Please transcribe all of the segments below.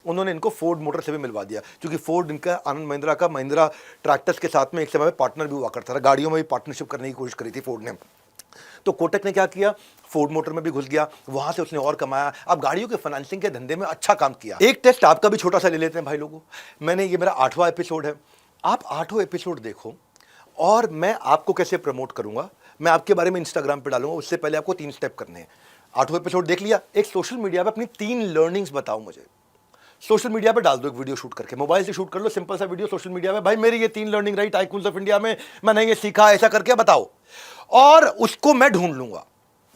उन्होंने इनको Ford motor से भी मिलवा दिया, क्योंकि फोर्ड इनका आनंद महिंद्रा का महिंद्रा ट्रैक्टर्स के साथ में एक समय में पार्टनर भी हुआ करता था, गाड़ियों में भी पार्टनरशिप करने की कोशिश करी थी फोर्ड ने। तो कोटक ने क्या किया, फोर्ड मोटर में भी घुस गया, वहां से उसने और कमाया, अब गाड़ियों के फाइनेंसिंग के धंधे में अच्छा काम किया। एक टेस्ट आपका भी छोटा सा ले लेते हैं भाई लोगों, ये मेरा 8वां एपिसोड है, आप 8वां एपिसोड देखो और मैं आपको कैसे प्रमोट करूंगा, मैं आपके बारे में इंस्टाग्राम पे डालूंगा। उससे पहले आपको 3 स्टेप करने हैं। 8वां एपिसोड देख लिया, एक सोशल मीडिया पे अपनी 3 लर्निंग्स बताओ मुझे, सोशल मीडिया पे डाल दो, एक वीडियो शूट करके, मोबाइल से शूट कर लो, सिंपल सा वीडियो सोशल मीडिया में, भाई मेरी ये 3 लर्निंग रही टाइकून्स ऑफ इंडिया में, मैंने ये सीखा, ऐसा करके बताओ, और उसको मैं ढूंढ लूंगा।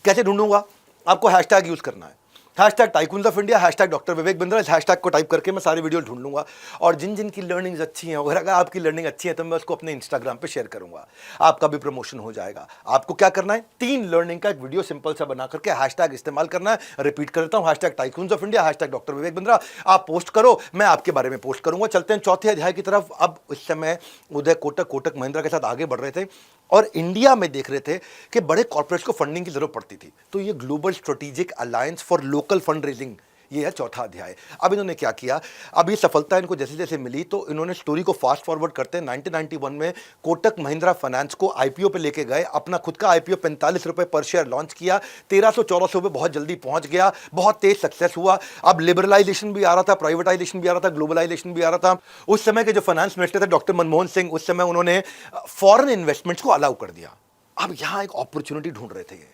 कैसे ढूंढूंगा, आपको हैशटैग यूज करना है, hashtag tycoons of India, hashtag doctor Vivek Bindra, इस हैशटैग को टाइप करके मैं सारे वीडियो ढूंढ लूंगा, और जिन जिन की लर्निंग्स अच्छी हैं, अगर आपकी लर्निंग अच्छी है तो मैं उसको अपने इंस्टाग्राम पे शेयर करूंगा, आपका भी प्रमोशन हो जाएगा। आपको क्या करना है, 3 लर्निंग का एक वीडियो सिंपल सा बना करके हैशटैग इस्तेमाल करना है, रिपीट करता हूं, hashtag tycoons of India, hashtag doctor Vivek Bindra, आप पोस्ट करो, मैं आपके बारे में पोस्ट करूंगा। चलते हैं चौथे अध्याय की तरफ। अब इस समय उदय कोटक महिंद्रा के साथ आगे बढ़ रहे थे और इंडिया में देख रहे थे कि बड़े कॉर्पोरेट्स को फंडिंग की जरूरत पड़ती थी, तो ये global strategic alliance for local fund raising, ये है चौथा अध्याय। अब इन्होंने क्या किया, अब ये सफलता इनको जैसे जैसे मिली तो इन्होंने स्टोरी को फास्ट फॉरवर्ड करते हैं 1991 में कोटक महिंद्रा फाइनेंस को आईपीओ पे लेके गए, अपना खुद का आईपीओ 45 रुपए पर शेयर लॉन्च किया, 1300-1400 पे बहुत जल्दी पहुंच गया, बहुत तेज सक्सेस हुआ। अब लिबरलाइजेशन भी आ रहा था, प्राइवेटाइजेशन भी आ रहा था, ग्लोबलाइजेशन भी आ रहा था। उस समय के जो फाइनेंस मिनिस्टर थे डॉक्टर मनमोहन सिंह, उस समय उन्होंने फॉरेन इन्वेस्टमेंट्स को अलाउ कर दिया। अब यहां एक अपॉर्चुनिटी ढूंढ रहे थे ये।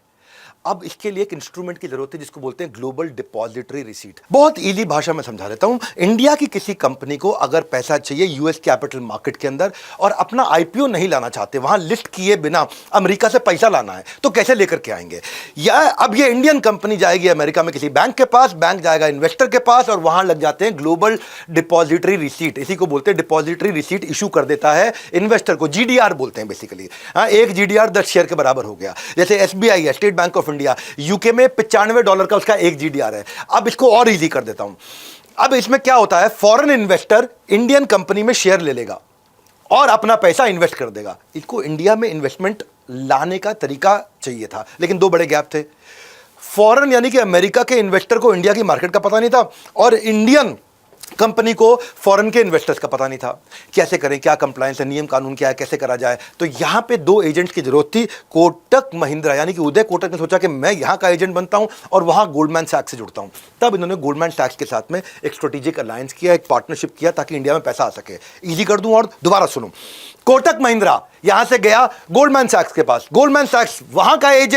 अब इसके लिए एक इंस्ट्रूमेंट की जरूरत है जिसको बोलते हैं ग्लोबल डिपॉजिटरी रिसीट। बहुत इजी भाषा में समझा देता हूं, इंडिया की किसी कंपनी को अगर पैसा चाहिए यूएस कैपिटल मार्केट के अंदर और अपना आईपीओ नहीं लाना चाहते, वहां लिस्ट किए बिना अमेरिका से पैसा लाना है, तो कैसे लेकर के आएंगे? या अब ये इंडियन कंपनी जाएगी अमेरिका में किसी बैंक के पास, बैंक जाएगा इन्वेस्टर के पास और वहां लग जाते हैं ग्लोबल डिपॉजिटरी रिसीट, इसी को बोलते हैं डिपॉजिटरी रिसीट इशू कर देता है इन्वेस्टर को, जीडीआर बोलते हैं बेसिकली। एक जीडीआर 10 शेयर के बराबर हो गया। जैसे एसबीआई है, state bank of India, UK में $95 का उसका एक जीडीआर है। अब इसको और इजी कर देता हूं, अब इसमें क्या होता है, फॉरेन इन्वेस्टर इंडियन कंपनी में शेयर ले लेगा और अपना पैसा इन्वेस्ट कर देगा। इसको इंडिया में इन्वेस्टमेंट लाने का तरीका चाहिए था, लेकिन 2 बड़े गैप थे। फॉरेन यानी कि अमेरिका के इन्वेस्टर को इंडिया की मार्केट का पता नहीं था और इंडियन कंपनी को फॉरेन के इन्वेस्टर्स का पता नहीं था। कैसे करें, क्या कंप्लायंस है, नियम कानून क्या है, कैसे करा जाए? तो यहां पे 2 एजेंट्स की जरूरत थी। कोटक महिंद्रा यानी कि उदय कोटक ने सोचा कि मैं यहां का एजेंट बनता हूं और वहां गोल्डमैन सैक्स से जुड़ता हूं। तब इन्होंने गोल्डमैन सैक्स के साथ में एक स्ट्रेटेजिक अलायंस किया, एक पार्टनरशिप किया ताकि इंडिया में पैसा आ सके। इजी कर दूं और दोबारा सुनो, कोटक महिंद्रा यहां से गया गोल्डमैन सैक्स के पास, गोल्डमैन सैक्स वहां का एजेंट